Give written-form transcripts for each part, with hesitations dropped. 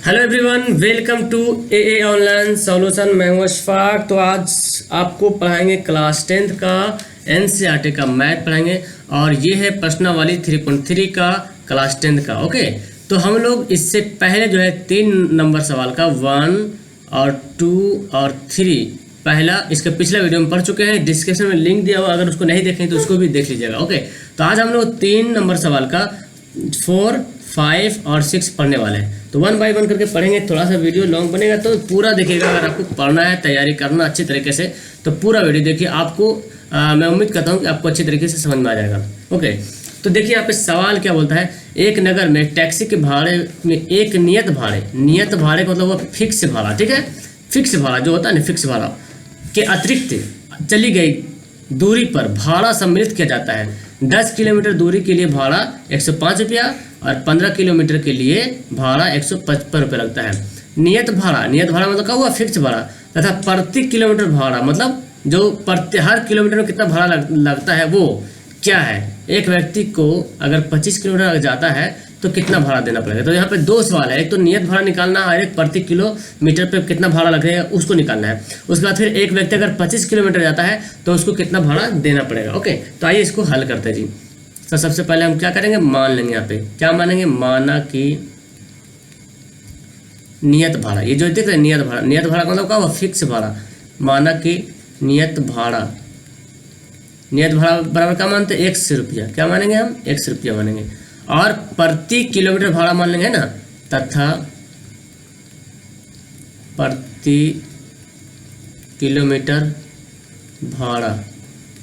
Hello everyone, welcome to a online solution. मैं हूं अशफाक। तो आज आपको पढ़ाएंगे क्लास 10th का एनसीईआरटी का मैथ पढ़ाएंगे और ये है प्रश्नावली 3.3 का क्लास 10th का। ओके, तो हम लोग इससे पहले जो है 3 नंबर सवाल का 1 और 2 और 3 पहला इसके पिछला वीडियो में पढ़ चुके हैं। डिस्क्रिप्शन में लिंक दिया हुआ, अगर उसको नहीं देखें तो उसको भी देख लीजिएगा। ओके, तो आज हम लोग 3 नंबर सवाल का 4, 5 और 6 पढ़ने वाले हैं। तो 1 बाय 1 करके पढ़ेंगे। थोड़ा सा वीडियो लॉन्ग बनेगा तो पूरा देखिएगा। अगर आपको पढ़ना है, तैयारी करना अच्छी तरीके से, तो पूरा वीडियो देखिए। आपको मैं उम्मीद करता हूँ कि आपको अच्छी तरीके से समझ में आ जाएगा। ओके, तो देखिए यहाँ पे सवाल क्या बोलता है। एक नगर में टैक्सी के भाड़े में एक नियत भाड़े का मतलब वो फिक्स भाड़ा, ठीक है। फिक्स भाड़ा जो होता है ना, फिक्स भाड़ा के अतिरिक्त चली गई दूरी पर भाड़ा सम्मिलित किया जाता है। 10 किलोमीटर दूरी के लिए भाड़ा 105 रुपया और 15 किलोमीटर के लिए भाड़ा 155 रुपये लगता है। नियत भाड़ा मतलब क्या हुआ, फिक्स भाड़ा। तथा प्रति किलोमीटर भाड़ा मतलब जो प्रति हर किलोमीटर में कितना भाड़ा लगता है वो क्या है। एक व्यक्ति को अगर 25 किलोमीटर जाता है तो कितना भाड़ा देना पड़ेगा। तो यहाँ पे 2 सवाल है, एक तो नियत भाड़ा निकालना है और एक प्रति किलोमीटर पे कितना भाड़ा लगेगा उसको निकालना है। उसके बाद फिर एक व्यक्ति अगर 25 किलोमीटर जाता है तो उसको कितना भाड़ा देना पड़ेगा। ओके, तो आइए इसको हल करते हैं जी। तो सबसे पहले हम क्या करेंगे, मान लेंगे। यहाँ पे क्या मानेंगे, माना कि नियत भाड़ा, ये जो देख रहे हैं नियत भाड़ा का मतलब क्या हुआ, फिक्स भाड़ा। माना कि नियत भाड़ा बराबर क्या मानते हैं, 100 रुपया। क्या मानेंगे हम, 100 रुपया मानेंगे। और प्रति किलोमीटर भाड़ा मान लेंगे ना, तथा प्रति किलोमीटर भाड़ा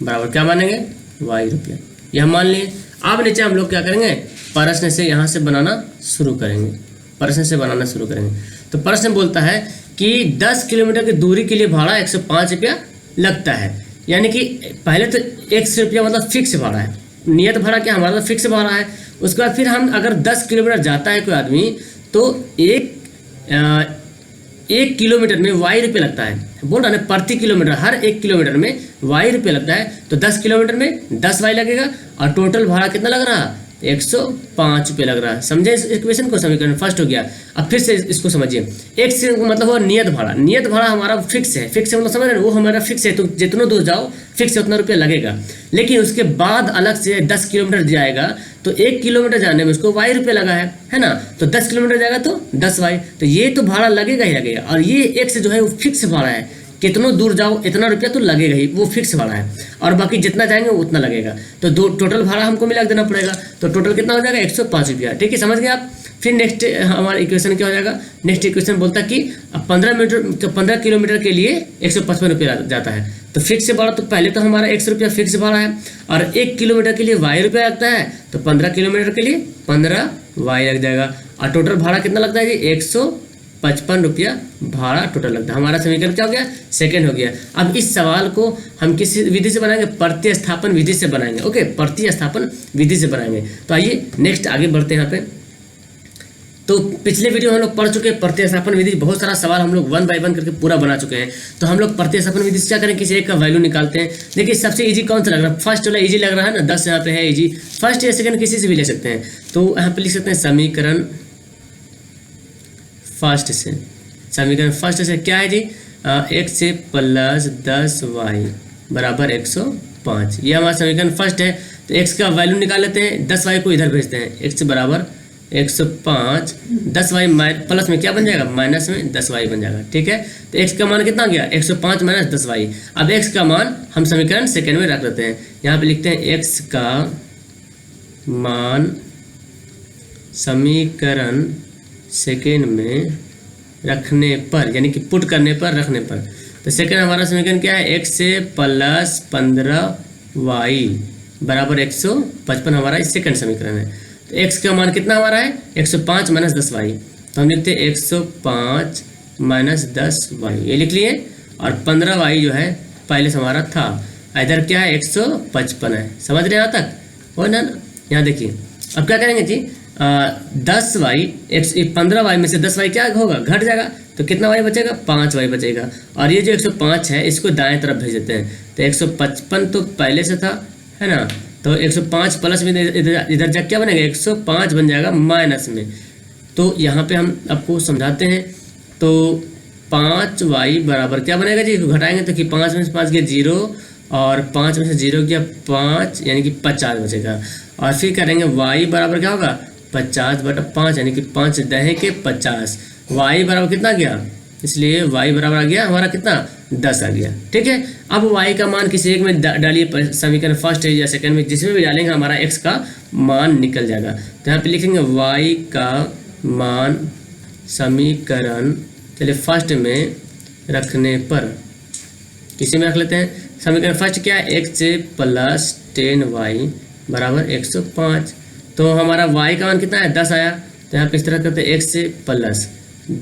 बराबर क्या मानेंगे, y रुपया। यह मान लिए। अब नीचे हम लोग क्या करेंगे, प्रश्न से यहाँ से बनाना शुरू करेंगे। तो प्रश्न बोलता है कि 10 किलोमीटर की दूरी के लिए भाड़ा 105 रुपया लगता है। यानी कि पहले तो 100 रुपया मतलब फिक्स भाड़ा है। नियत भाड़ा क्या हमारा, तो फिक्स भाड़ा है। उसके बाद फिर हम अगर 10 किलोमीटर जाता है कोई आदमी तो एक किलोमीटर में y रुपये लगता है। बोल रहा है प्रति किलोमीटर, हर 1 किलोमीटर में y रुपये लगता है। तो 10 किलोमीटर में 10y लगेगा और टोटल भाड़ा कितना लग रहा है, 105 रुपये लग रहा है। समझे इस इक्वेशन को, समीकरण फर्स्ट हो गया। अब फिर से इसको समझिए। एक से मतलब वो नियत भाड़ा हमारा फिक्स है। फिक्स है मतलब समझ रहे हैं, वो हमारा फिक्स है। तो जितना दूर जाओ फिक्स है उतना रुपया लगेगा। लेकिन उसके बाद अलग से 10 किलोमीटर जाएगा तो 1 किलोमीटर जाने में उसको y रुपये लगा है ना। तो 10 किलोमीटर जाएगा तो 10y, तो ये तो भाड़ा लगेगा ही लगेगा। और ये एक से जो है वो फिक्स भाड़ा है, कितना दूर जाओ इतना रुपया तो लगेगा ही, वो फिक्स भाड़ा है। और बाकी जितना जाएंगे उतना लगेगा। तो टोटल भाड़ा हमको मिला देना पड़ेगा। तो टोटल कितना हो जाएगा, 105 रुपया। ठीक है, समझ गए आप। फिर नेक्स्ट हमारा इक्वेशन क्या हो जाएगा, नेक्स्ट इक्वेशन बोलता है कि 15 किलोमीटर के लिए 155 रुपया जाता है। तो फिक्स भाड़ा तो पहले तो हमारा 100 रुपया फिक्स भाड़ा है और 1 किलोमीटर के लिए y रुपया लगता है। तो 15 किलोमीटर के लिए 15y लग जाएगा। और टोटल भाड़ा कितना लगता है जी, 155 रुपया भाड़ा टोटल लगता है। हमारा समीकरण क्या हो गया, सेकंड हो गया। अब इस सवाल को हम किस विधि से बनाएंगे, प्रतिस्थापन विधि से बनाएंगे। ओके, प्रतिस्थापन विधि से बनाएंगे। तो आइए नेक्स्ट आगे बढ़ते हैं। यहाँ पे तो पिछले वीडियो हम लोग पढ़ चुके हैं प्रतिस्थापन विधि। बहुत सारा सवाल हम लोग 1 बाय 1 करके पूरा बना चुके हैं। तो हम लोग प्रतिस्थापन विधि से क्या करें, किसी एक का वैल्यू निकालते हैं। देखिए सबसे इजी कौन सा लग रहा है, फर्स्ट वाला इजी लग रहा है ना, 10 यहाँ पे है इजी। फर्स्ट या सेकंड किसी से भी ले सकते हैं। तो यहाँ पे लिख सकते हैं समीकरण फर्स्ट से क्या है जी, x से प्लस 10y बराबर 105। ये हमारा समीकरण फर्स्ट है। तो x का वैल्यू निकाल लेते हैं, 10y को इधर भेजते हैं। x बराबर 105, 10y प्लस में क्या बन जाएगा, माइनस में 10y बन जाएगा। ठीक है, तो x का मान कितना गया, 105 माइनस 10y। अब x का मान हम समीकरण सेकेंड में रख देते हैं। यहाँ पे लिखते हैं x का मान समीकरण सेकेंड में रखने पर, यानी कि पुट करने पर, रखने पर। तो सेकेंड हमारा समीकरण क्या है, x से प्लस 15y बराबर 155 हमारा इस सेकेंड समीकरण है। तो x का मान कितना हमारा है, 105 माइनस 10y। तो हम लिखते हैं 105 माइनस 10y, ये लिख लिए। और 15y जो है पहले से हमारा था, इधर क्या है 155 है। समझ रहे हैं यहाँ तक, हो ना। यहाँ देखिए अब क्या करेंगे जी, 10y 15y में से 10y क्या होगा, घट जाएगा। तो कितना y बचेगा, 5y बचेगा। और ये जो 105 है इसको दाएं तरफ भेज देते हैं। तो 155 तो पहले से था, है ना। तो 105 प्लस में इधर जा क्या बनेगा, 105 बन जाएगा माइनस में। तो यहाँ पे हम आपको समझाते हैं। तो 5y बराबर क्या बनेगा जी, घटाएंगे तो कि 5 में से 5 गया 0 और 5 में से 0 गया 5 यानी कि 50 बचेगा। और फिर करेंगे y बराबर क्या होगा 50/5 यानी कि 5 दहे के 50। y बराबर कितना गया, इसलिए y बराबर आ गया हमारा कितना 10 आ गया। ठीक है, अब y का मान किसी एक में डालिए, समीकरण फर्स्ट है या सेकंड में जिसमें भी डालेंगे हमारा x का मान निकल जाएगा। तो यहाँ पे लिखेंगे y का मान समीकरण, चलिए फर्स्ट में रखने पर किसी में रख लेते हैं। समीकरण फर्स्ट क्या है, x + 10y बराबर 105। तो हमारा y का मान कितना है 10 आया। तो यहाँ पे इस तरह करते हैं x +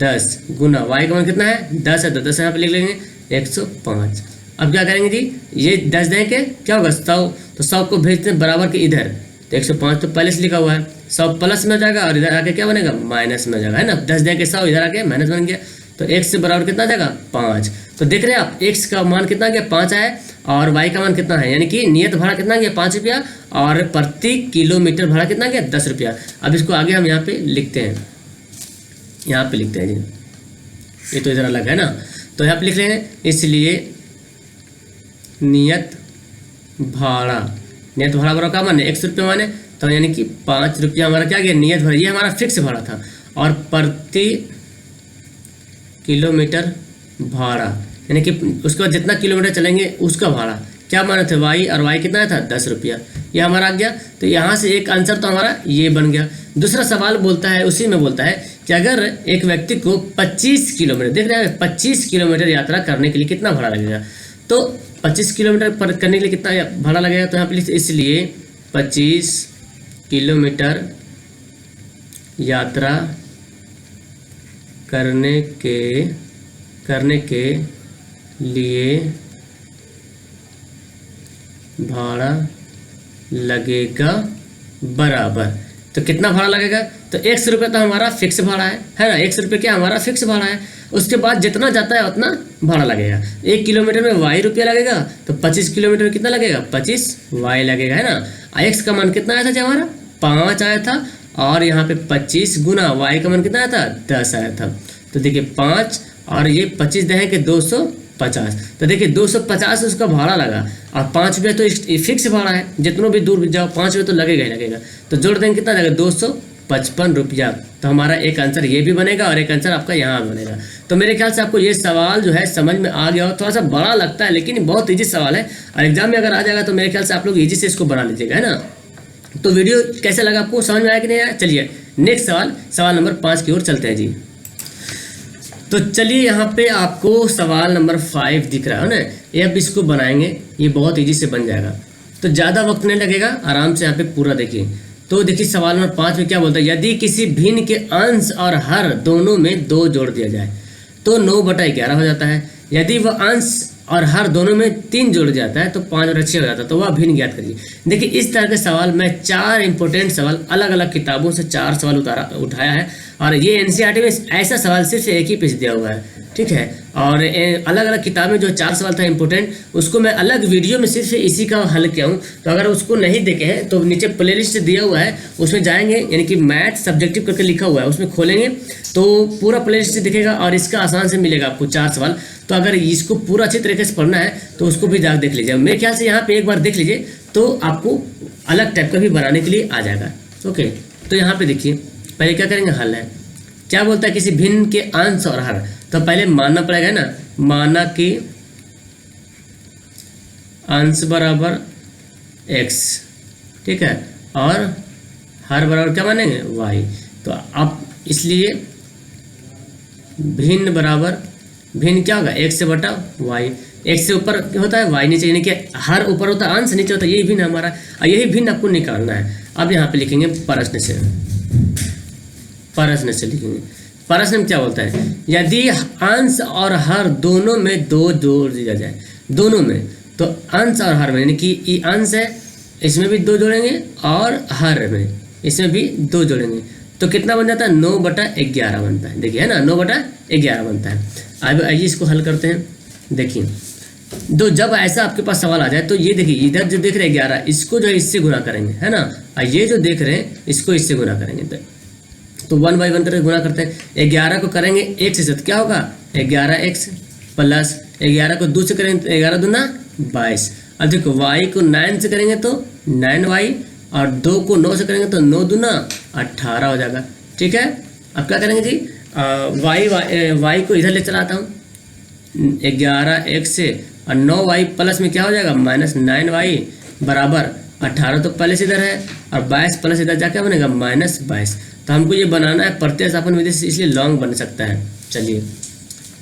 10 गुना y का मान कितना है 10 है, तो 10 यहाँ पे लिख लेंगे 105। अब क्या करेंगे जी, ये 10 दें के क्या होगा 100, तो 100 को भेजते हैं बराबर के इधर, तो 105 तो पहले से लिखा हुआ है, 100 प्लस में हो जाएगा और इधर आके क्या बनेगा माइनस में हो जाएगा, है ना। 10 दें के 100 इधर आके माइनस बन गया, तो x से बराबर कितना आ जाएगा 5। तो देख रहे हैं आप x का मान कितना गया 5 है और y का मान कितना है, यानी कि नियत भाड़ा कितना गया 5 रुपया और प्रति किलोमीटर भाड़ा कितना गया 10 रुपया। अब इसको आगे हम यहाँ पे लिखते हैं, यहाँ पे लिखते हैं जी, ये तो इधर अलग है ना, तो यहाँ पे लिख रहे हैं इसलिए नियत भाड़ा बराबर का मान 100 रुपये माने, तो यानी कि 5 रुपया हमारा क्या गया नियत भाड़ा, ये हमारा फिक्स भाड़ा था। और प्रति किलोमीटर भाड़ा यानी कि उसके बाद जितना किलोमीटर चलेंगे उसका भाड़ा क्या माने थे y, और y कितना था 10 रुपया, ये हमारा आ गया। तो यहाँ से एक आंसर तो हमारा ये बन गया। दूसरा सवाल बोलता है, उसी में बोलता है कि अगर एक व्यक्ति को 25 किलोमीटर, देख रहे हैं 25 किलोमीटर यात्रा करने के लिए कितना भाड़ा लगेगा, तो 25 किलोमीटर पर करने के लिए कितना भाड़ा लगेगा, तो यहाँ पे इसलिए 25 किलोमीटर यात्रा करने के लिए भाड़ा लगेगा बराबर, तो कितना भाड़ा लगेगा, तो 100 रुपये तो हमारा फिक्स भाड़ा है ना, 100 रुपये क्या हमारा फिक्स भाड़ा है। उसके बाद जितना जाता है उतना भाड़ा लगेगा। 1 किलोमीटर में y रुपया लगेगा, तो 25 किलोमीटर में कितना लगेगा 25 y लगेगा, है ना। x का मान कितना आया था जी हमारा 5 आया था, और यहाँ पे 25 गुना y का मान कितना आया था 10 आया था। तो देखिए 5 और ये 25 दहे के 250, तो देखिए 250 उसका भाड़ा लगा, और 5 रुपये तो फिक्स भाड़ा है, जितनों भी दूर जाओ 5 रुपये तो लगेगा ही लगेगा। तो जोड़ देंगे कितना लगेगा 255 रुपया। तो हमारा एक आंसर ये भी बनेगा और एक आंसर आपका यहाँ बनेगा। तो मेरे ख्याल से आपको ये सवाल जो है समझ में आ गया हो। थोड़ा सा बड़ा लगता है लेकिन बहुत ईजी सवाल है, और एग्जाम में अगर आ जाएगा तो मेरे ख्याल से आप लोग ईजी से इसको बना लीजिएगा, है ना। तो वीडियो कैसा लगा आपको, समझ में आया कि नहीं आया। चलिए नेक्स्ट सवाल नंबर 5 की ओर चलते हैं जी। तो चलिए यहाँ पे आपको सवाल नंबर 5 दिख रहा है ना, ये अब इसको बनाएंगे, ये बहुत इजी से बन जाएगा, तो ज़्यादा वक्त नहीं लगेगा, आराम से यहाँ पे पूरा देखिए। तो देखिए सवाल नंबर 5 में क्या बोलता है, यदि किसी भिन्न के अंश और हर दोनों में 2 जोड़ दिया जाए तो 9/11 हो जाता है। यदि वह अंश और हर दोनों में 3 जोड़ जाता है तो 5 और 6 हो जाता है, तो वह भिन्न ज्ञात करिए। देखिए इस तरह के सवाल मैं 4 इंपॉर्टेंट सवाल अलग अलग किताबों से 4 सवाल उठाया है, और ये एनसीईआरटी में ऐसा सवाल सिर्फ एक ही पेज दिया हुआ है, ठीक है। और अलग अलग किताब में जो 4 सवाल था इंपॉर्टेंट, उसको मैं अलग वीडियो में सिर्फ इसी का हल किया हूँ। तो अगर उसको नहीं देखे हैं तो नीचे प्लेलिस्ट दिया हुआ है, उसमें जाएंगे, यानी कि मैथ सब्जेक्टिव करके लिखा हुआ है, उसमें खोलेंगे तो पूरा प्लेलिस्ट दिखेगा और इसका आसान से मिलेगा आपको 4 सवाल। तो अगर इसको पूरा अच्छी तरीके से पढ़ना है तो उसको भी जाकर देख लीजिए। मेरे ख्याल से यहाँ पे एक बार देख लीजिए तो आपको अलग टाइप का भी बनाने के लिए आ जाएगा। ओके, तो यहाँ पे देखिए पहले क्या करेंगे, हल है। क्या बोलता है, किसी भिन्न के अंश और हर, तो पहले मानना पड़ेगा ना, माना कि अंश बराबर x, ठीक है, और हर बराबर क्या मानेंगे y। तो अब इसलिए भिन्न बराबर, भिन्न क्या होगा x से बटा y, x से ऊपर होता है y नीचे, यानी कि हर ऊपर होता है अंश, नीचे होता है, यही भिन्न हमारा, और यही भिन्न आपको निकालना है। अब यहाँ पे लिखेंगे प्रश्न से लिखेंगे। प्रश्न में क्या बोलता है, यदि अंश और हर दोनों में 2 जोड़ दिया जाए, दोनों में, तो अंश और हर में, यानी कि ये अंश है इसमें भी 2 जोड़ेंगे और हर में इसमें भी 2 जोड़ेंगे, तो कितना बन जाता है 9/11 बनता है। देखिए है ना, 9/11 बनता है। अब आइए इसको हल करते हैं। देखिए तो जब ऐसा आपके पास सवाल आ जाए तो ये देखिए, इधर जो देख रहे हैं 11, इसको जो है इससे गुना करेंगे, है ना, और ये जो देख रहे हैं इसको इससे गुना करेंगे। तो तो 1/1 करके गुना करते हैं। 11 को करेंगे x से तो क्या होगा 11x प्लस 11 को 2 से करेंगे तो 11 दूना 22। अब देखो y को 9 से करेंगे तो 9y और 2 को 9 से करेंगे तो 9 दूना 18 हो जाएगा। ठीक है, अब क्या करेंगे जी y को इधर ले चलाता हूँ 11x से और 9y प्लस में क्या हो जाएगा -9y बराबर 18 तो पहले से इधर है और 22 प्लस इधर जाकर बनेगा -22। तो हमको ये बनाना है प्रतिस्थापन विधि से, इसलिए लॉन्ग बन सकता है। चलिए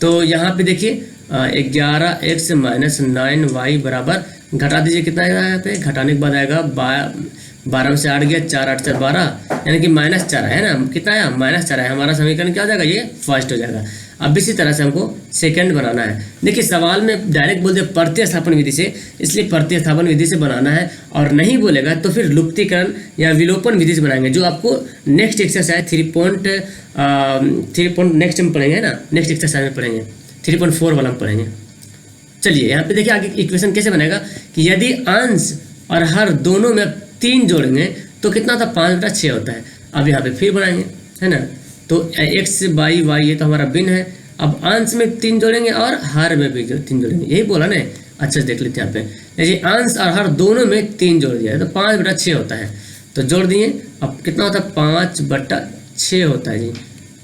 तो यहाँ पे देखिए 11x -9y बराबर घटा दीजिए कितना आएगा, यहाँ पे घटाने के बाद आएगा 12 में से 8 गया 4 8 4 12 यानी कि -4 है ना, कितना आया -4 है। हमारा समीकरण क्या हो जाएगा ये फर्स्ट हो जाएगा। अब इसी तरह से हमको सेकंड बनाना है। देखिए सवाल में डायरेक्ट बोल दे प्रतिस्थापन विधि से, इसलिए प्रतिस्थापन विधि से बनाना है और नहीं बोलेगा तो फिर लुप्तीकरण या विलोपन विधि से बनाएंगे, जो आपको नेक्स्ट एक्सरसाइज 3 नेक्स्ट में पढ़ेंगे ना, नेक्स्ट एक्सरसाइज में पढ़ेंगे 3.4 वाला में पढ़ेंगे। चलिए यहाँ पे देखिए आगे इक्वेशन कैसे बनेगा कि यदि अंश और हर दोनों में 3 जोड़ेंगे तो कितना था 5/6 होता है। अब यहाँ पे फिर बनाएंगे है ना, तो x बाई y ये तो हमारा भिन्न है। अब अंश में 3 जोड़ेंगे और हर में भी 3 जोड़ेंगे, यही बोला ना। अच्छा देख लेते हैं यहाँ पे, देखिए अंश और हर दोनों में 3 जोड़ दिया है तो 5/6 होता है। तो जोड़ दिए, अब कितना होता है 5/6 होता है जी।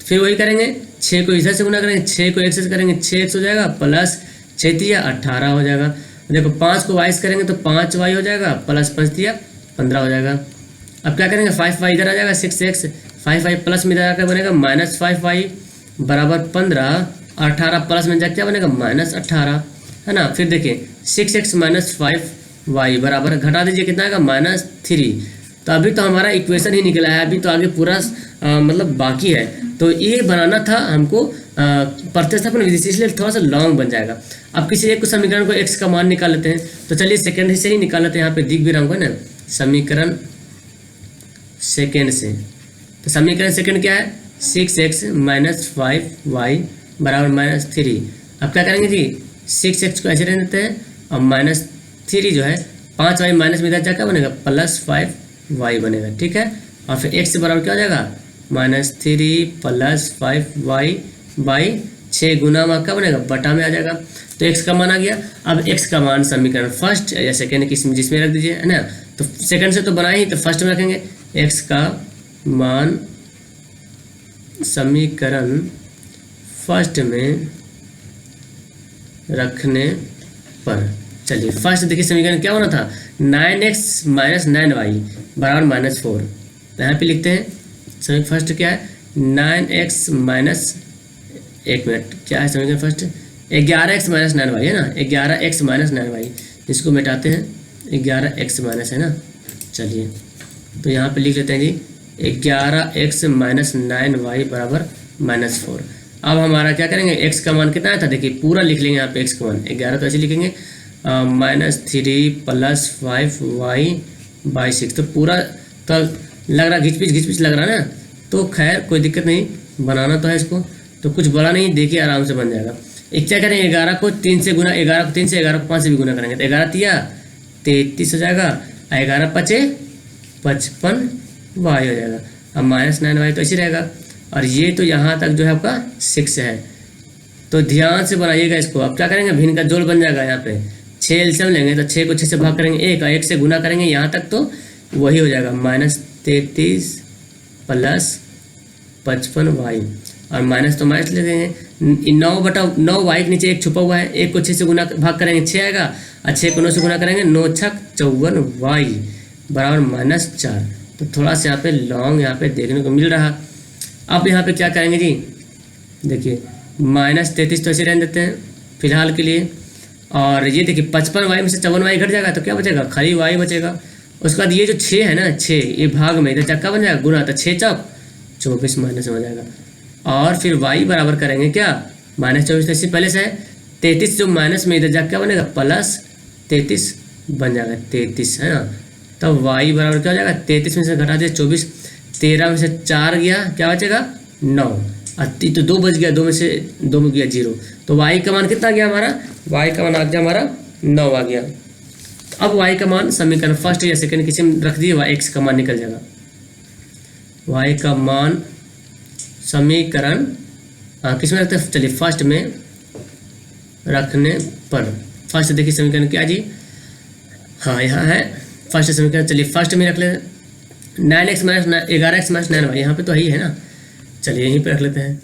फिर वही करेंगे 6 को इधर से गुना करेंगे, 6 को x से करेंगे 6x हो जाएगा प्लस 6 दिया 18 हो जाएगा। देखो 5 को y से करेंगे तो 5y हो जाएगा प्लस 5 दिया 15 हो जाएगा। अब क्या करेंगे 5y इधर आ जाएगा 6x, 5y प्लस में जाकर बनेगा -5y बराबर 15, 18 प्लस में जाकर क्या बनेगा -18 है ना। फिर देखिए 6x -5y बराबर घटा दीजिए कितना आएगा -3। तो अभी तो हमारा इक्वेशन ही निकला है, अभी तो आगे पूरा मतलब बाकी है। तो ये बनाना था हमको प्रतिस्थापन विधि से, इसलिए थोड़ा सा लॉन्ग बन जाएगा। अब किसी एक समीकरण को x का मान निकाल लेते हैं, तो चलिए सेकंड से ही निकाल लेते हैं। यहाँ पे दिख भी रहा होगा ना समीकरण सेकंड से। तो समीकरण सेकंड क्या है 6x -5y बराबर -3। अब क्या करेंगे जी 6x को ऐसे रहने देते हैं और -3 जो है 5y माइनस में इधर जाकर बनेगा +5y बनेगा। ठीक है, और फिर x बराबर क्या हो जाएगा -3 + 5y बाई 6 गुना में क्या बनेगा बटा में आ जाएगा। तो x का मान आ गया। अब x का मान समीकरण फर्स्ट या सेकेंड जिसमें रख दीजिए है ना। तो सेकंड से तो बनाए ही, तो फर्स्ट में रखेंगे x का मान समीकरण फर्स्ट में रखने पर। चलिए फर्स्ट देखिए समीकरण क्या होना था 9x - 9y बराबर -4। तो यहाँ पे लिखते हैं समीकरण फर्स्ट क्या है 9x माइनस, एक मिनट क्या है समीकरण फर्स्ट 11x - 9y है ना, 11x - 9y, इसको मिटाते हैं 11x माइनस है ना। चलिए तो यहाँ पे लिख लेते हैं जी 11x - 9y बराबर -4। अब हमारा क्या करेंगे x का मान कितना आया था, देखिए पूरा लिख लेंगे यहाँ पे x का मान 11, तो ऐसे लिखेंगे -3 + 5y/6। तो पूरा तो लग रहा घिच-पिच लग रहा है ना, तो खैर कोई दिक्कत नहीं, बनाना तो है इसको, तो कुछ बड़ा नहीं, देखिए आराम से बन जाएगा। एक क्या करेंगे 11 को 3 से गुना, 11 को 3 से 11 को 5 से भी गुना करेंगे तो 11 तिया 33 हो जाएगा, 11 पचे 55y हो जाएगा। अब -9y तो ऐसे रहेगा, और ये तो यहाँ तक जो है आपका 6 है। तो ध्यान से बनाइएगा इसको। अब क्या करेंगे भिन्न का जोड़ बन जाएगा, यहाँ पे 6 एलसीएम लेंगे तो 6 को 6 से भाग करेंगे 1 और 1 से गुना करेंगे यहाँ तक तो वही हो जाएगा -33 + 55y, और माइनस तो माइनस ले देंगे 9/9y के नीचे 1 छुपा हुआ है, 1 को 6 से गुना भाग करेंगे 6 आएगा, और 6 को 9 से गुना करेंगे 9 × 6 = 54y बराबर -4। तो थोड़ा सा यहाँ पे लॉन्ग यहाँ पे देखने को मिल रहा। अब यहाँ पे क्या करेंगे जी देखिए -33 तो ऐसे रहने देते हैं फिलहाल के लिए, और ये देखिए 55y में से 54y घट जाएगा तो क्या बचेगा खाली y बचेगा। उसके बाद ये जो 6 है ना 6 ये भाग में इधर चक्का बन जाएगा गुना, तो 6 × 24 माइनस हो जाएगा, और फिर y बराबर करेंगे क्या -24 तो इससे पहले से है 33 जो माइनस में इधर जाकर क्या बनेगा +33 बन जाएगा 33 है ना। तब y बराबर क्या हो जाएगा 33 में से घटा दिया 24, 13 में से 4 गया क्या बचेगा 9, और तो 2 बच गया, 2 में से 2 में गया 0, तो y का मान कितना गया हमारा y का मान आ गया हमारा 9 आ गया। अब y का मान समीकरण फर्स्ट या सेकंड किसी में रख दिए x का मान निकल जाएगा। y का मान समीकरण किस में रखते हैं, चलिए फर्स्ट में रखने पर। फर्स्ट देखिए समीकरण क्या जी, हाँ यहाँ है फर्स्ट समीकरण। चलिए फर्स्ट में रख लेते 9x minus 11x minus 9y, यहाँ पे तो यही है ना, चलिए यहीं पे रख लेते हैं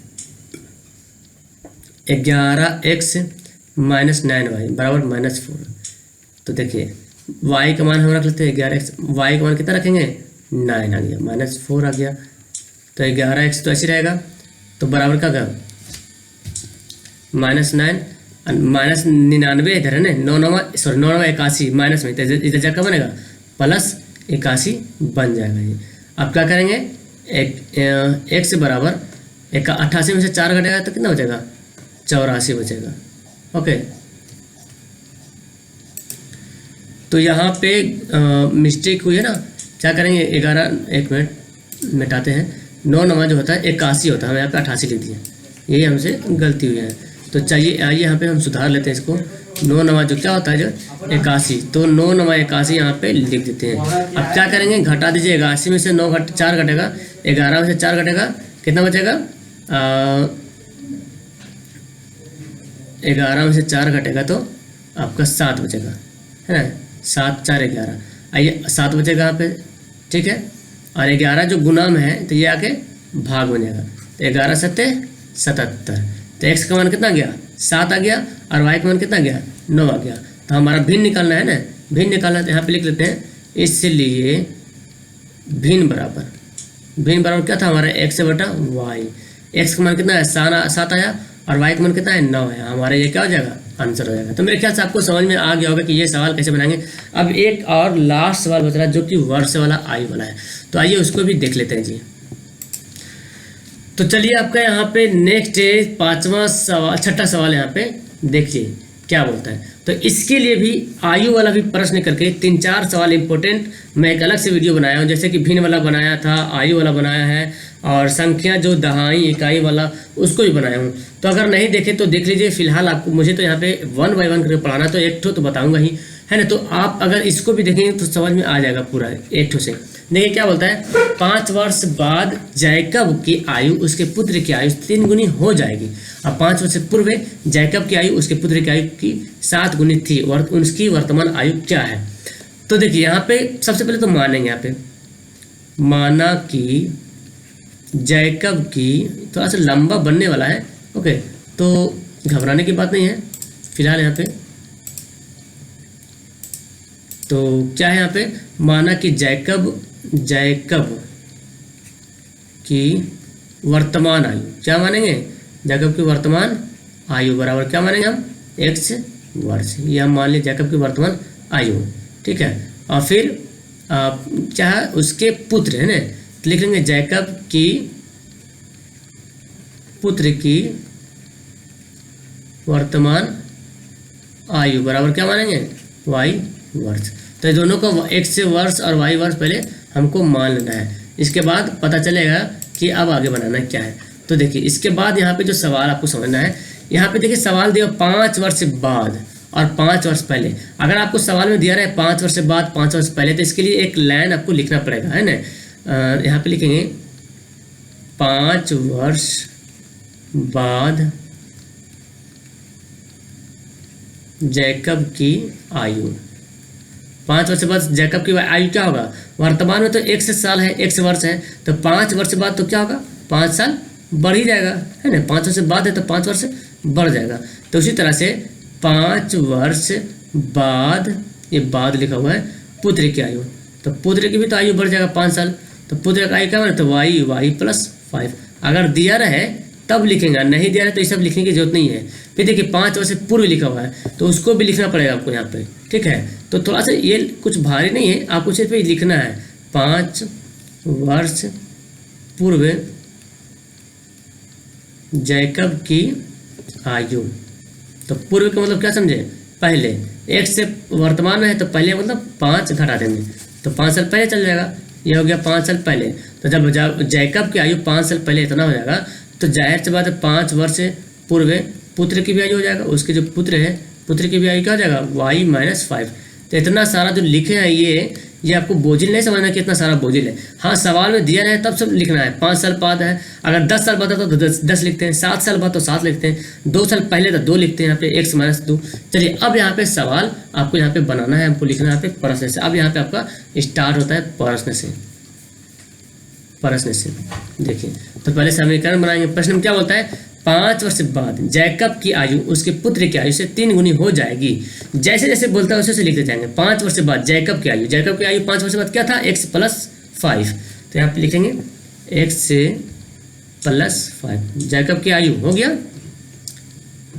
11x माइनस 9y बराबर -4। तो देखिए y का मान हम रख लेते हैं 11x, y का मान कितना रखेंगे 9 आ गया, -4 आ गया, तो 11x तो ऐसे रहेगा, तो बराबर का -9 -99 इधर है ना, 9 81 माइनस में, तो इधर क्या बनेगा +81 बन जाएगा ये। अब क्या करेंगे, x बराबर 88 में से 4 घटेगा तो कितना बचेगा 84 बचेगा। ओके, तो यहाँ पे मिस्टेक हुई है ना, क्या करेंगे 11, एक मिनट मिटाते हैं, 9 नमा जो होता है 81 होता है, हम यहाँ पे 88 लिख दिए, यही हमसे गलती हुई है। तो चाहिए आइए यहाँ पे हम सुधार लेते हैं इसको, 9 नमा जो क्या होता है जो 81, तो 9 नमा 81 यहाँ पे लिख देते हैं। अब क्या करेंगे, घटा दीजिए, 81 में से 4 घटेगा, 11 में से 4 घटेगा, कितना बचेगा 11 में से 4 घटेगा तो आपका 7 बचेगा, है ना, 7 4 11, आइए 7 बचेगा यहाँ पे, ठीक है। और 11 जो गुना में है तो ये आके भाग बनेगा, तो 11 सत्ते 77, तो x का मान कितना गया 7 आ गया, और y का मान कितना गया 9 आ गया। तो हमारा भिन्न निकालना है ना, भिन्न निकालना है, तो यहाँ पे लिख लेते हैं, इसलिए भिन्न बराबर क्या था हमारा x बटा y, x का मान कितना है 7 आया, और y का मान कितना है 9 आया, हमारा ये क्या हो जाएगा आंसर हो जाएगा। तो मेरे ख्याल से आपको समझ में आ गया होगा कि ये सवाल कैसे बनाएंगे। अब एक और लास्ट सवाल बच रहा है जो कि वर्ष वाला आयु वाला है, तो आइए उसको भी देख लेते हैं जी। तो चलिए आपका यहाँ पे नेक्स्ट 6ठा सवाल यहाँ पे देखिए क्या बोलता है। तो इसके लिए भी आयु वाला भी प्रश्न करके 3-4 सवाल इंपॉर्टेंट मैं एक अलग से वीडियो बनाया हूँ, जैसे कि भिन्न वाला बनाया था, आयु वाला बनाया है, और संख्या जो दहाई इकाई वाला उसको भी बनाया हूँ। तो अगर नहीं देखे तो देख लीजिए, फिलहाल आपको मुझे तो यहाँ पे 1 बाय 1 करके पढ़ाना, तो एक ठो तो बताऊँगा ही, है ना। तो आप अगर इसको भी देखेंगे तो समझ में आ जाएगा पूरा एक ठो से। देखिए क्या बोलता है, 5 वर्ष बाद जैकब की आयु उसके पुत्र की आयु 3 गुनी हो जाएगी। अब 5 वर्ष पूर्व जैकब की आयु उसके पुत्र की आयु की 7 गुनी थी, उसकी वर्तमान आयु क्या है। तो देखिए यहाँ पे सबसे पहले तो मानेंगे, यहाँ पे माना कि जैकब की, थोड़ा सा लंबा बनने वाला है, ओके, तो घबराने की बात नहीं है फिलहाल यहाँ पे। तो क्या है यहाँ पे, माना कि जैकब की वर्तमान आयु, क्या मानेंगे जैकब की वर्तमान आयु बराबर क्या मानेंगे हम x वर्ष, ये हम मान लीजिए जैकब की वर्तमान आयु, ठीक है। और फिर क्या है उसके पुत्र, है ना, तो लिख लेंगे जैकब की पुत्र की वर्तमान आयु बराबर क्या मानेंगे y वर्ष। तो दोनों का x वर्ष और y वर्ष पहले हमको मान लेना है, इसके बाद पता चलेगा कि अब आगे बनाना क्या है। तो देखिए इसके बाद यहाँ पे जो सवाल आपको समझना है, यहाँ पे देखिए सवाल दिया 5 वर्ष बाद और 5 वर्ष पहले। अगर आपको सवाल में दिया रहा है 5 वर्ष बाद 5 वर्ष पहले, तो इसके लिए एक लाइन आपको लिखना पड़ेगा, है ना। यहाँ पे लिखेंगे 5 वर्ष बाद जैकब की आयु, 5 वर्ष बाद जैकब की आयु क्या होगा, वर्तमान में तो x साल है, x वर्ष है, तो 5 वर्ष बाद तो क्या होगा 5 साल बढ़ ही जाएगा, है ना, 5 वर्ष बाद है तो 5 वर्ष बढ़ जाएगा। तो उसी तरह से 5 वर्ष बाद, ये बाद लिखा हुआ है, पुत्र की आयु, तो पुत्र की भी तो आयु बढ़ जाएगा 5 साल, तो पुत्र का आयु क्या बना, तो y + 5। अगर दिया रहे तब लिखेंगे, नहीं दिया रहे तो ये सब लिखने की जरूरत नहीं है। फिर देखिए 5 वर्ष पूर्व लिखा हुआ है, तो उसको भी लिखना पड़ेगा आपको यहाँ पे, ठीक है। तो थोड़ा सा ये कुछ भारी नहीं है, आपको सिर्फ ये लिखना है 5 वर्ष पूर्व जैकब की आयु। तो पूर्व का मतलब क्या समझे, पहले, एक से वर्तमान में है तो पहले मतलब 5 घटा देंगे, तो 5 साल पहले चल जाएगा, ये हो गया 5 साल पहले। तो जब जैकब की आयु 5 साल पहले इतना हो जाएगा, तो जाहिर सी बात है 5 वर्ष पूर्व पुत्र की भी आयु हो जाएगा, उसके जो पुत्र है पुत्र की भी आयु क्या हो जाएगा y - 5। तो इतना सारा जो लिखे हैं ये आपको बोझिल नहीं समझना कि इतना सारा बोझिल है। हाँ, सवाल में दिया है तब सब लिखना है। 5 साल बाद है, अगर 10 साल बाद है तो 10 लिखते हैं, 7 साल बाद तो 7 लिखते हैं, 2 साल पहले तो 2 लिखते हैं, यहाँ पे x माइनस 2। चलिए अब यहाँ पे सवाल आपको यहाँ पे बनाना है, हमको लिखना है यहाँ पे प्रश्न से। अब यहाँ पे आपका स्टार्ट होता है प्रश्न से। प्रश्न से देखिए, तो पहले समीकरण बनाएंगे। प्रश्न में क्या बोलता है, 5 वर्ष बाद जैकब की आयु उसके पुत्र की आयु से 3 गुनी हो जाएगी। जैसे जैसे बोलता है वैसे लिखते जाएंगे। 5 वर्ष बाद जैकब की आयु, 5 वर्ष बाद क्या था, x + 5। तो यहाँ पे लिखेंगे x + 5। जैकब की आयु हो गया,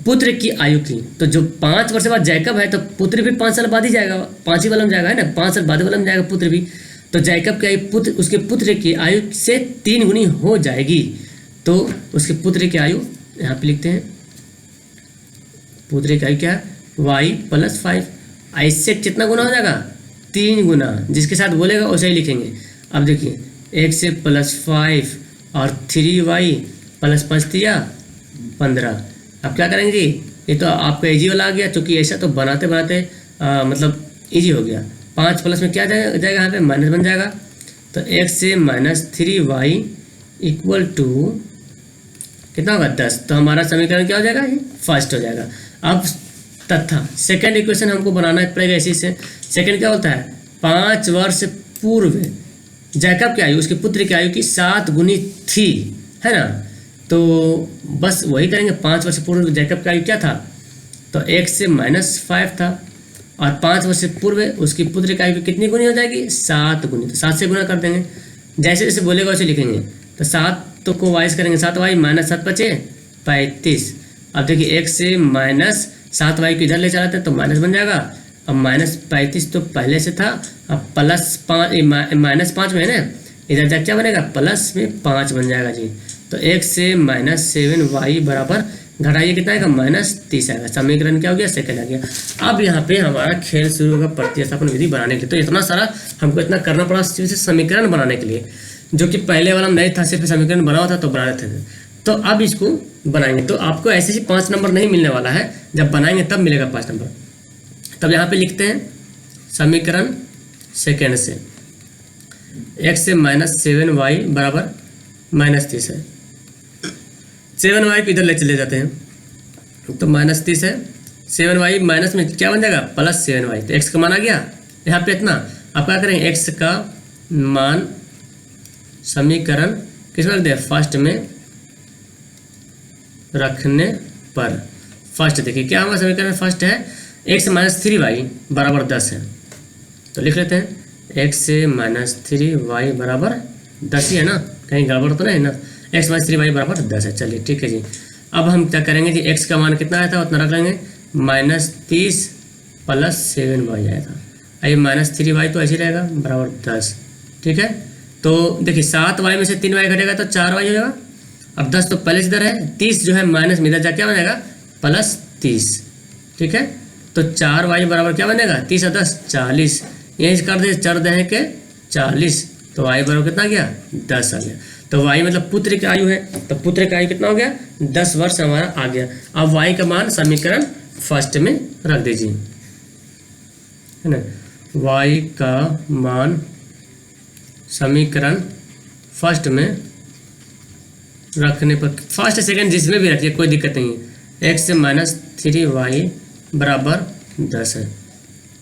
पुत्र की आयु की, तो जो 5 वर्ष बाद जैकब है तो पुत्र भी 5 साल बाद ही जाएगा, 5 ही वाला में जाएगा, है ना, 5 साल बाद वाला में जाएगा पुत्र भी। तो जैकब की आयु पुत्र, उसके पुत्र की आयु से 3 गुनी हो जाएगी। तो उसके पुत्र की आयु यहाँ पे लिखते हैं, पुत्र की आयु क्या है, y + 5। इससे कितना गुना हो जाएगा, 3 गुना। जिसके साथ बोलेगा वैसे ही लिखेंगे। अब देखिए x + 5 और 3y + 5 दिया 15। अब क्या करेंगे जी, ये तो आपका इजी वाला आ गया, क्योंकि ऐसा तो बनाते बनाते मतलब इजी हो गया। 5 प्लस में क्या जाएगा यहाँ पे, माइनस बन जाएगा। तो x - 3y = कितना होगा, 10। तो हमारा समीकरण क्या हो जाएगा, ये फर्स्ट हो जाएगा। अब तथा सेकंड इक्वेशन हमको बनाना पड़ेगा इसी से। सेकंड क्या होता है, 5 वर्ष पूर्व जैकब की आयु उसके पुत्र की आयु की 7 गुनी थी, है ना। तो बस वही करेंगे। 5 वर्ष पूर्व जैकब की आयु क्या था, तो x - 5 था, और 5 वर्ष पूर्व उसकी पुत्र की आयु कितनी गुनी हो जाएगी, 7 गुनी। तो 7 से गुना कर देंगे, जैसे जैसे बोलेगा वैसे लिखेंगे। तो 7 तो को वाइस करेंगे, 7y - 7 बचे 35। अब देखिए x - 7y को इधर ले चलाते हैं तो माइनस बन जाएगा। अब -35 तो पहले से था, अब +5 -5 में है ना, इधर जा क्या बनेगा, प्लस में 5 बन जाएगा जी। तो x - 7y बराबर घटाइए कितना आएगा, -30 आएगा। समीकरण क्या हो गया, सेकंड आ गया। अब यहाँ पे हमारा खेल शुरू होगा प्रतिस्थापन विधि बनाने के लिए। तो इतना सारा हमको इतना करना पड़ा सिर्फ समीकरण बनाने के लिए, जो कि पहले वाला नहीं था, सिर्फ समीकरण बना हुआ था तो बना रहे थे। तो अब इसको बनाएंगे। तो आपको ऐसे ही 5 नंबर नहीं मिलने वाला है, जब बनाएंगे तब मिलेगा 5 नंबर। तब यहाँ पे लिखते हैं समीकरण सेकेंड से, x - 7y बराबर -30 है। 7y को इधर ले चले जाते हैं तो -30 है। 7y माइनस में क्या बन जाएगा, +7y। तो x का मान आ गया यहाँ पे इतना। अब क्या करेंगे, x का मान समीकरण किस में रख दिया, फर्स्ट में रखने पर। फर्स्ट देखिए क्या हमारा समीकरण फर्स्ट है, x - 3y बराबर 10 है। तो लिख लेते हैं x - 3y बराबर 10 ही है ना, कहीं गड़बड़ तो नहीं ना। x - 3y बराबर 10 है। चलिए ठीक है जी। अब हम क्या करेंगे जी, x का मान कितना आया था उतना रख लेंगे, -30 + 7y आया था। आइए -3y तो ऐसे ही रहेगा बराबर 10। ठीक है, तो देखिए 7y में से 3y घटेगा तो 4y हो जाएगा। अब 10 तो पहले से इधर है, 30 जो है माइनस में इधर जा क्या बनेगा, +30। ठीक है, तो 4y बराबर क्या बनेगा, 30 और 10 40। यही कर दे, चढ़ दे के 40, तो y बराबर कितना आ गया, 10 आ गया। तो y मतलब पुत्र की आयु है, तो पुत्र की आयु कितना हो गया, 10 वर्ष हमारा आ गया। अब y का मान समीकरण फर्स्ट में रख दीजिए, है ना। y का मान समीकरण फर्स्ट में रखने पर, फर्स्ट सेकंड जिसमें भी रखिए कोई दिक्कत नहीं है। x - 3y बराबर 10 है,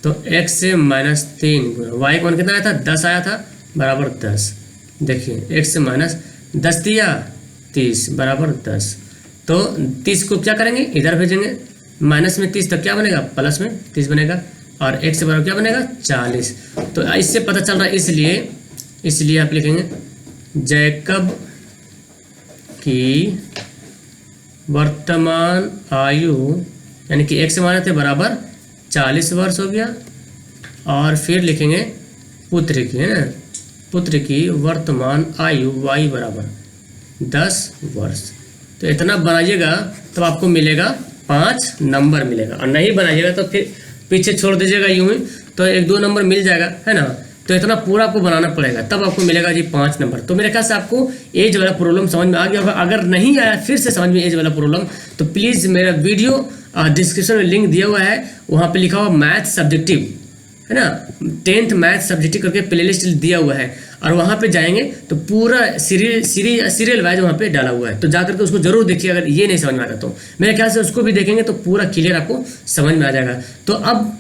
तो x - 3 y कौन कितना आया था, 10 आया था बराबर 10। देखिए x - 10 दिया 30 बराबर 10। तो 30 को क्या करेंगे, इधर भेजेंगे, माइनस में 30 तक क्या बनेगा, प्लस में 30 बनेगा, और x बराबर क्या बनेगा, 40। तो इससे पता चल रहा है, इसलिए आप लिखेंगे जैकब की वर्तमान आयु, यानी कि x मान थे बराबर 40 वर्ष हो गया, और फिर लिखेंगे पुत्र की, है ना, पुत्र की वर्तमान आयु y बराबर 10 वर्ष। तो इतना बनाइएगा तो आपको मिलेगा 5 नंबर मिलेगा, और नहीं बनाइएगा तो फिर पीछे छोड़ दीजिएगा यूं ही, तो 1-2 नंबर मिल जाएगा, है ना। तो इतना पूरा आपको बनाना पड़ेगा, तब आपको मिलेगा जी 5 नंबर। तो मेरे ख्याल से आपको एज वाला प्रॉब्लम समझ में आ गया होगा। अगर नहीं आया फिर से समझ में एज वाला प्रॉब्लम, तो प्लीज़ मेरा वीडियो डिस्क्रिप्शन में लिंक दिया हुआ है, वहाँ पे लिखा हुआ मैथ सब्जेक्टिव, है ना, 10th मैथ सब्जेक्टिव करके प्लेलिस्ट दिया हुआ है, और वहाँ पे जाएंगे तो पूरा सीरियल वाइज वहाँ पे डाला हुआ है, तो जाकर के उसको जरूर देखिए। अगर ये नहीं समझ में आता तो मेरे ख्याल से उसको भी देखेंगे तो पूरा क्लियर आपको समझ में आ जाएगा। तो अब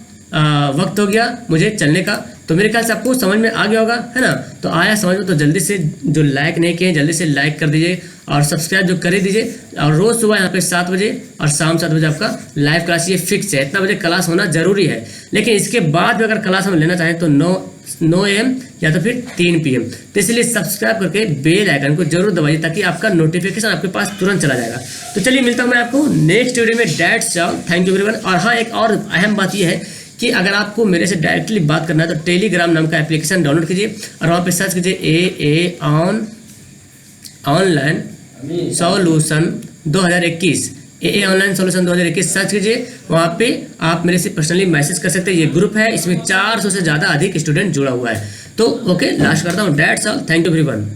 वक्त हो गया मुझे चलने का, तो मेरे ख्याल से आपको समझ में आ गया होगा, है ना। तो आया समझ में तो जल्दी से जो लाइक नहीं किए जल्दी से लाइक कर दीजिए और सब्सक्राइब जो कर ही दीजिए। और रोज़ सुबह यहाँ पे 7 बजे और शाम 7 बजे आपका लाइव क्लास ये फिक्स है, इतना बजे क्लास होना जरूरी है। लेकिन इसके बाद भी अगर क्लास हम लेना चाहें तो 9 AM या तो फिर 3 PM। तो इसलिए सब्सक्राइब करके बेल आइकन को जरूर दबाइए ताकि आपका नोटिफिकेशन आपके पास तुरंत चला जाएगा। तो चलिए मिलता हूँ मैं आपको नेक्स्ट वीडियो में। That's all, thank you everyone. और हाँ, एक और अहम बात यह है कि अगर आपको मेरे से डायरेक्टली बात करना है तो टेलीग्राम नाम का एप्लीकेशन डाउनलोड कीजिए और वहाँ पे सर्च कीजिए online solution 2021, online solution 2021 search कीजिए। वहाँ पे आप मेरे से पर्सनली मैसेज कर सकते हैं। ये ग्रुप है, इसमें 400 से ज़्यादा अधिक स्टूडेंट जुड़ा हुआ है। तो ओके, लास्ट करता हूँ। That's all, thank you everyone.